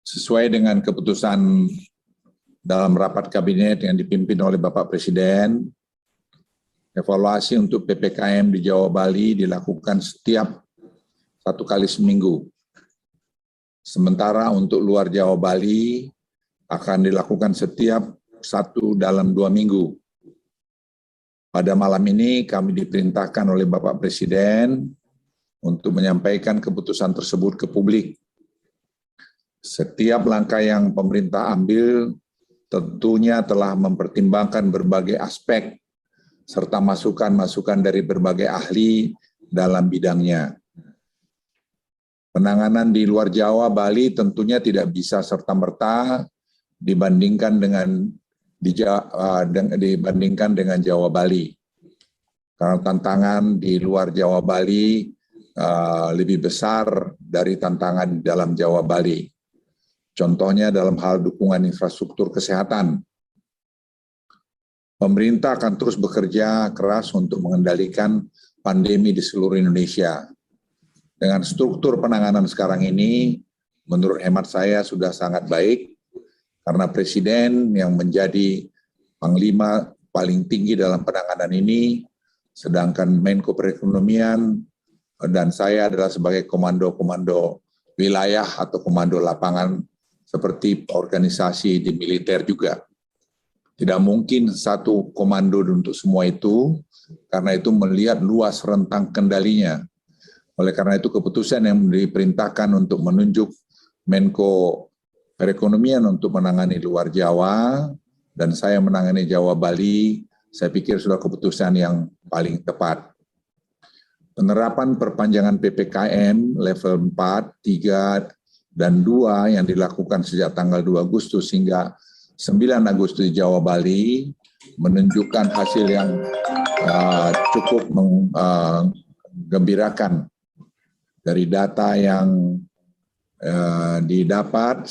Sesuai dengan keputusan dalam rapat kabinet yang dipimpin oleh Bapak Presiden, evaluasi untuk PPKM di Jawa Bali dilakukan setiap 1 kali seminggu. Sementara untuk luar Jawa Bali akan dilakukan setiap 1 dalam 2 minggu. Pada malam ini kami diperintahkan oleh Bapak Presiden untuk menyampaikan keputusan tersebut ke publik. Setiap langkah yang pemerintah ambil tentunya telah mempertimbangkan berbagai aspek serta masukan-masukan dari berbagai ahli dalam bidangnya. Penanganan di luar Jawa, Bali tentunya tidak bisa serta-merta dibandingkan dengan Jawa Bali. Karena tantangan di luar Jawa Bali lebih besar dari tantangan di dalam Jawa Bali. Contohnya dalam hal dukungan infrastruktur kesehatan. Pemerintah akan terus bekerja keras untuk mengendalikan pandemi di seluruh Indonesia. Dengan struktur penanganan sekarang ini, menurut hemat saya sudah sangat baik, karena Presiden yang menjadi Panglima paling tinggi dalam penanganan ini, sedangkan Menko Perekonomian dan saya adalah sebagai komando-komando wilayah atau komando lapangan seperti organisasi di militer juga. Tidak mungkin satu komando untuk semua itu, karena itu melihat luas rentang kendalinya. Oleh karena itu keputusan yang diperintahkan untuk menunjuk Menko Perekonomian untuk menangani luar Jawa, dan saya menangani Jawa Bali, saya pikir sudah keputusan yang paling tepat. Penerapan perpanjangan PPKM level 4, 3, dan 2 yang dilakukan sejak tanggal 2 Agustus hingga 9 Agustus di Jawa Bali menunjukkan hasil yang cukup menggembirakan. Dari data yang didapat,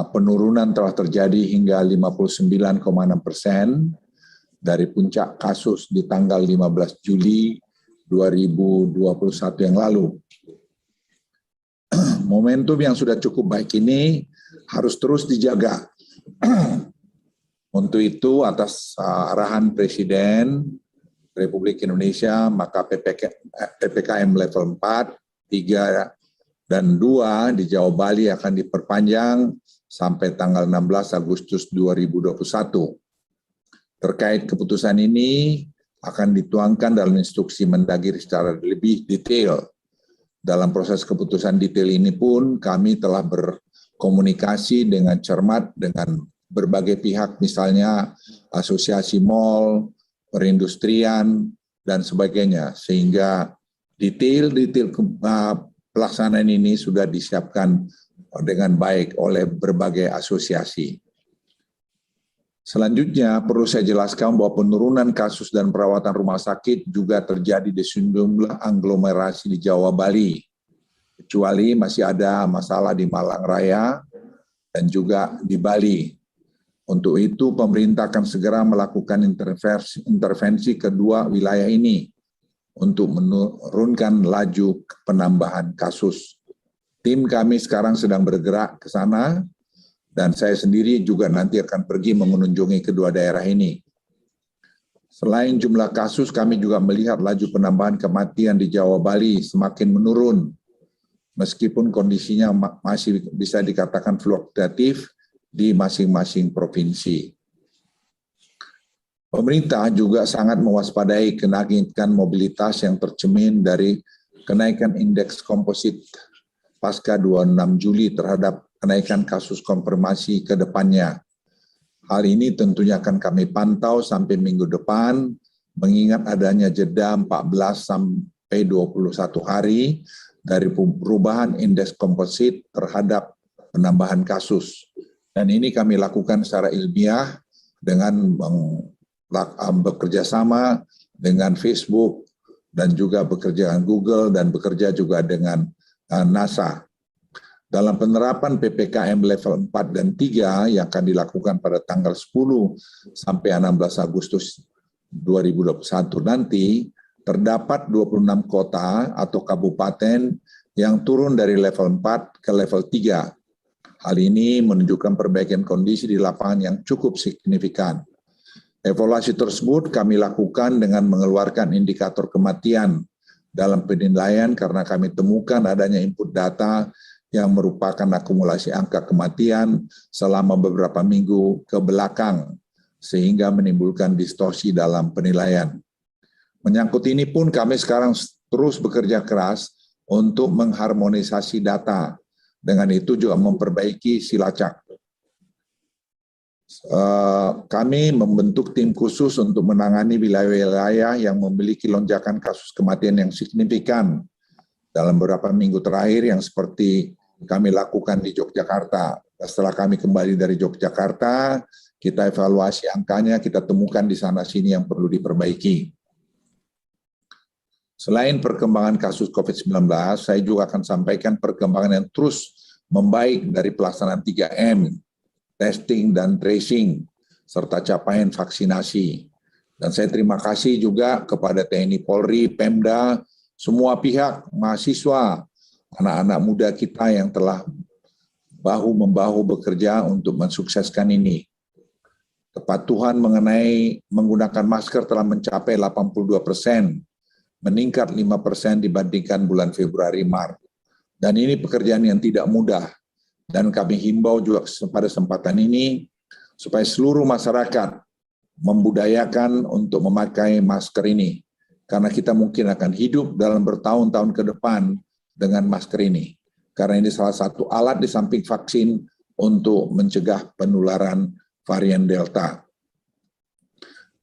penurunan telah terjadi hingga 59,6% dari puncak kasus di tanggal 15 Juli 2021 yang lalu. Momentum yang sudah cukup baik ini harus terus dijaga. Untuk itu, atas arahan Presiden Republik Indonesia, maka PPKM level 4, 3, dan 2 di Jawa Bali akan diperpanjang sampai tanggal 16 Agustus 2021. Terkait keputusan ini akan dituangkan dalam instruksi Mendagri secara lebih detail. Dalam proses keputusan detail ini pun kami telah berkomunikasi dengan cermat dengan berbagai pihak, misalnya asosiasi mal, perindustrian, dan sebagainya, sehingga detail-detail pelaksanaan ini sudah disiapkan dengan baik oleh berbagai asosiasi. Selanjutnya, perlu saya jelaskan bahwa penurunan kasus dan perawatan rumah sakit juga terjadi di sejumlah aglomerasi di Jawa Bali, kecuali masih ada masalah di Malang Raya dan juga di Bali. Untuk itu, pemerintah akan segera melakukan intervensi kedua wilayah ini untuk menurunkan laju penambahan kasus. Tim kami sekarang sedang bergerak ke sana, dan saya sendiri juga nanti akan pergi mengunjungi kedua daerah ini. Selain jumlah kasus, kami juga melihat laju penambahan kematian di Jawa Bali semakin menurun, meskipun kondisinya masih bisa dikatakan fluktuatif di masing-masing provinsi. Pemerintah juga sangat mewaspadai kenaikan mobilitas yang tercermin dari kenaikan indeks komposit pasca 26 Juli terhadap kenaikan kasus konfirmasi ke depannya. Hal ini tentunya akan kami pantau sampai minggu depan, mengingat adanya jeda 14 sampai 21 hari dari perubahan indeks komposit terhadap penambahan kasus. Dan ini kami lakukan secara ilmiah dengan bekerja sama dengan Facebook dan juga bekerja dengan Google dan bekerja juga dengan NASA. Dalam penerapan PPKM level 4 dan 3 yang akan dilakukan pada tanggal 10 sampai 16 Agustus 2021 nanti, terdapat 26 kota atau kabupaten yang turun dari level 4 ke level 3. Hal ini menunjukkan perbaikan kondisi di lapangan yang cukup signifikan. Evaluasi tersebut kami lakukan dengan mengeluarkan indikator kematian dalam penilaian karena kami temukan adanya input data yang merupakan akumulasi angka kematian selama beberapa minggu ke belakang, sehingga menimbulkan distorsi dalam penilaian. Menyangkut ini pun kami sekarang terus bekerja keras untuk mengharmonisasi data. Dengan itu juga memperbaiki silacak. Kami membentuk tim khusus untuk menangani wilayah-wilayah yang memiliki lonjakan kasus kematian yang signifikan dalam beberapa minggu terakhir yang seperti kami lakukan di Yogyakarta. Setelah kami kembali dari Yogyakarta, kita evaluasi angkanya, kita temukan di sana-sini yang perlu diperbaiki. Selain perkembangan kasus COVID-19, saya juga akan sampaikan perkembangan yang terus membaik dari pelaksanaan 3M, testing dan tracing, serta capaian vaksinasi. Dan saya terima kasih juga kepada TNI Polri, Pemda, semua pihak, mahasiswa, anak-anak muda kita yang telah bahu-membahu bekerja untuk mensukseskan ini. Kepatuhan mengenai menggunakan masker telah mencapai 82%, meningkat 5% dibandingkan bulan Februari-Maret. Dan ini pekerjaan yang tidak mudah. Dan kami himbau juga pada kesempatan ini supaya seluruh masyarakat membudayakan untuk memakai masker ini. Karena kita mungkin akan hidup dalam bertahun-tahun ke depan dengan masker ini. Karena ini salah satu alat di samping vaksin untuk mencegah penularan varian Delta.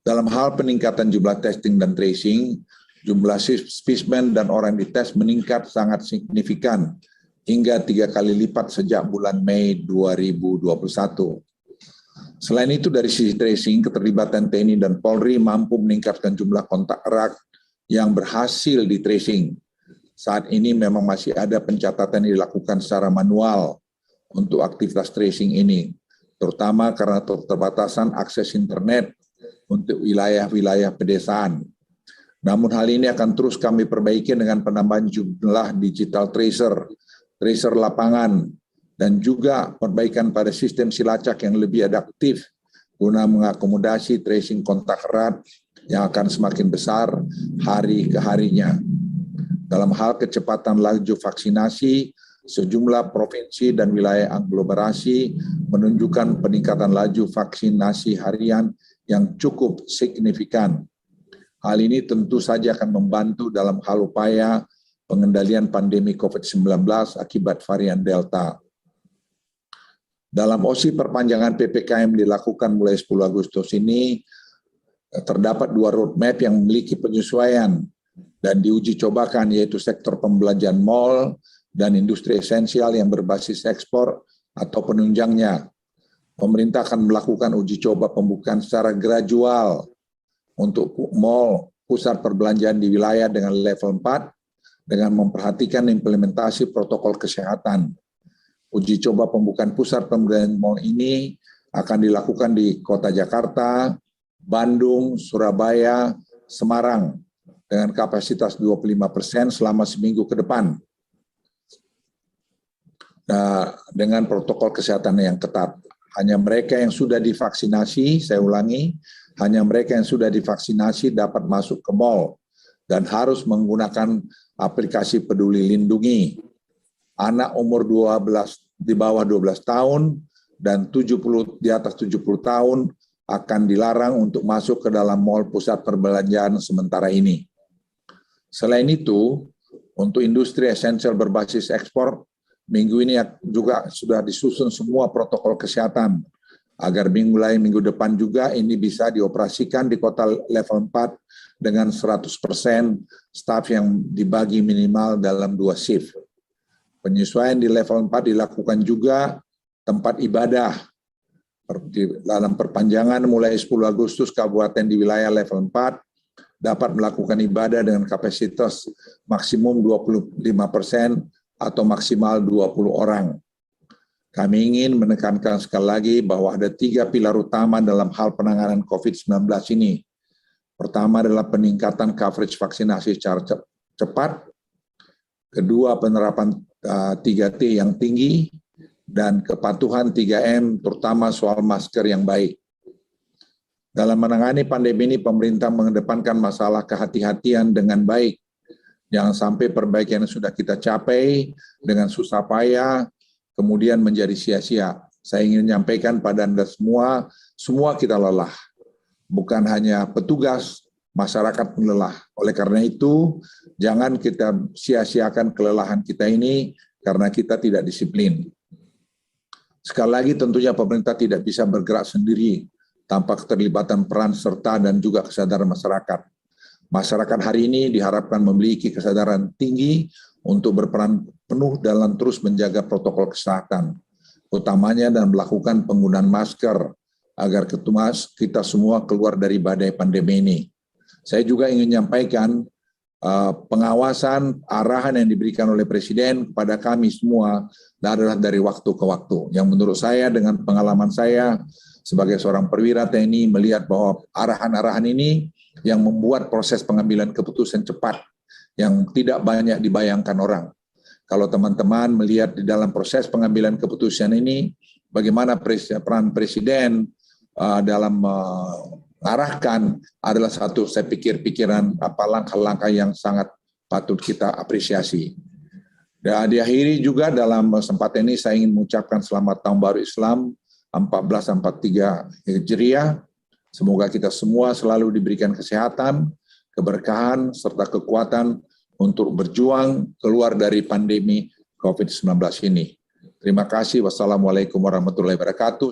Dalam hal peningkatan jumlah testing dan tracing, jumlah spesimen dan orang dites meningkat sangat signifikan hingga 3 kali lipat sejak bulan Mei 2021. Selain itu dari sisi tracing, keterlibatan TNI dan Polri mampu meningkatkan jumlah kontak erat yang berhasil di tracing. Saat ini memang masih ada pencatatan yang dilakukan secara manual untuk aktivitas tracing ini, terutama karena keterbatasan akses internet untuk wilayah-wilayah pedesaan. Namun hal ini akan terus kami perbaiki dengan penambahan jumlah digital tracer lapangan, dan juga perbaikan pada sistem silacak yang lebih adaptif guna mengakomodasi tracing kontak erat yang akan semakin besar hari ke harinya. Dalam hal kecepatan laju vaksinasi, sejumlah provinsi dan wilayah aglomerasi menunjukkan peningkatan laju vaksinasi harian yang cukup signifikan. Hal ini tentu saja akan membantu dalam hal upaya pengendalian pandemi COVID-19 akibat varian Delta. Dalam OSI perpanjangan PPKM dilakukan mulai 10 Agustus ini, terdapat 2 roadmap yang memiliki penyesuaian dan diuji cobakan, yaitu sektor pembelanjaan mal dan industri esensial yang berbasis ekspor atau penunjangnya. Pemerintah akan melakukan uji coba pembukaan secara gradual untuk mal, pusat perbelanjaan di wilayah dengan level 4, dengan memperhatikan implementasi protokol kesehatan. Uji coba pembukaan pusat perbelanjaan mal ini akan dilakukan di Kota Jakarta, Bandung, Surabaya, Semarang, dengan kapasitas 25% selama seminggu ke depan. Nah, dengan protokol kesehatan yang ketat. Hanya mereka yang sudah divaksinasi, saya ulangi, hanya mereka yang sudah divaksinasi dapat masuk ke mal dan harus menggunakan aplikasi Peduli Lindungi. Anak umur 12 di bawah 12 tahun dan di atas 70 tahun akan dilarang untuk masuk ke dalam mal pusat perbelanjaan sementara ini. Selain itu, untuk industri esensial berbasis ekspor, minggu ini juga sudah disusun semua protokol kesehatan agar mulai minggu depan juga ini bisa dioperasikan di kota level 4 dengan 100% staf yang dibagi minimal dalam 2 shift. Penyesuaian di level 4 dilakukan juga tempat ibadah. Dalam perpanjangan mulai 10 Agustus, kabupaten di wilayah level 4 dapat melakukan ibadah dengan kapasitas maksimum 25% atau maksimal 20 orang. Kami ingin menekankan sekali lagi bahwa ada 3 pilar utama dalam hal penanganan COVID-19 ini. Pertama adalah peningkatan coverage vaksinasi secara cepat. Kedua, penerapan 3T yang tinggi. dan kepatuhan 3M, terutama soal masker yang baik. Dalam menangani pandemi ini, pemerintah mengedepankan masalah kehati-hatian dengan baik. Jangan sampai perbaikan yang sudah kita capai dengan susah payah, kemudian menjadi sia-sia. Saya ingin menyampaikan pada Anda semua kita lelah. Bukan hanya petugas, masyarakat pun lelah. Oleh karena itu, jangan kita sia-siakan kelelahan kita ini karena kita tidak disiplin. Sekali lagi tentunya pemerintah tidak bisa bergerak sendiri tanpa keterlibatan peran serta dan juga kesadaran masyarakat. Masyarakat hari ini diharapkan memiliki kesadaran tinggi untuk berperan penuh dalam terus menjaga protokol kesehatan, utamanya dan melakukan penggunaan masker agar kita semua keluar dari badai pandemi ini. Saya juga ingin menyampaikan pengawasan arahan yang diberikan oleh Presiden kepada kami semua adalah dari waktu ke waktu. Yang menurut saya dengan pengalaman saya sebagai seorang perwira TNI melihat bahwa arahan-arahan ini yang membuat proses pengambilan keputusan cepat yang tidak banyak dibayangkan orang. Kalau teman-teman melihat di dalam proses pengambilan keputusan ini, bagaimana peran Presiden dalam mengarahkan adalah satu, saya pikir, pikiran langkah-langkah yang sangat patut kita apresiasi. Dan diakhiri juga dalam kesempatan ini saya ingin mengucapkan selamat Tahun Baru Islam 1443 Hijriah. Semoga kita semua selalu diberikan kesehatan, keberkahan, serta kekuatan untuk berjuang keluar dari pandemi COVID-19 ini. Terima kasih. Wassalamualaikum warahmatullahi wabarakatuh.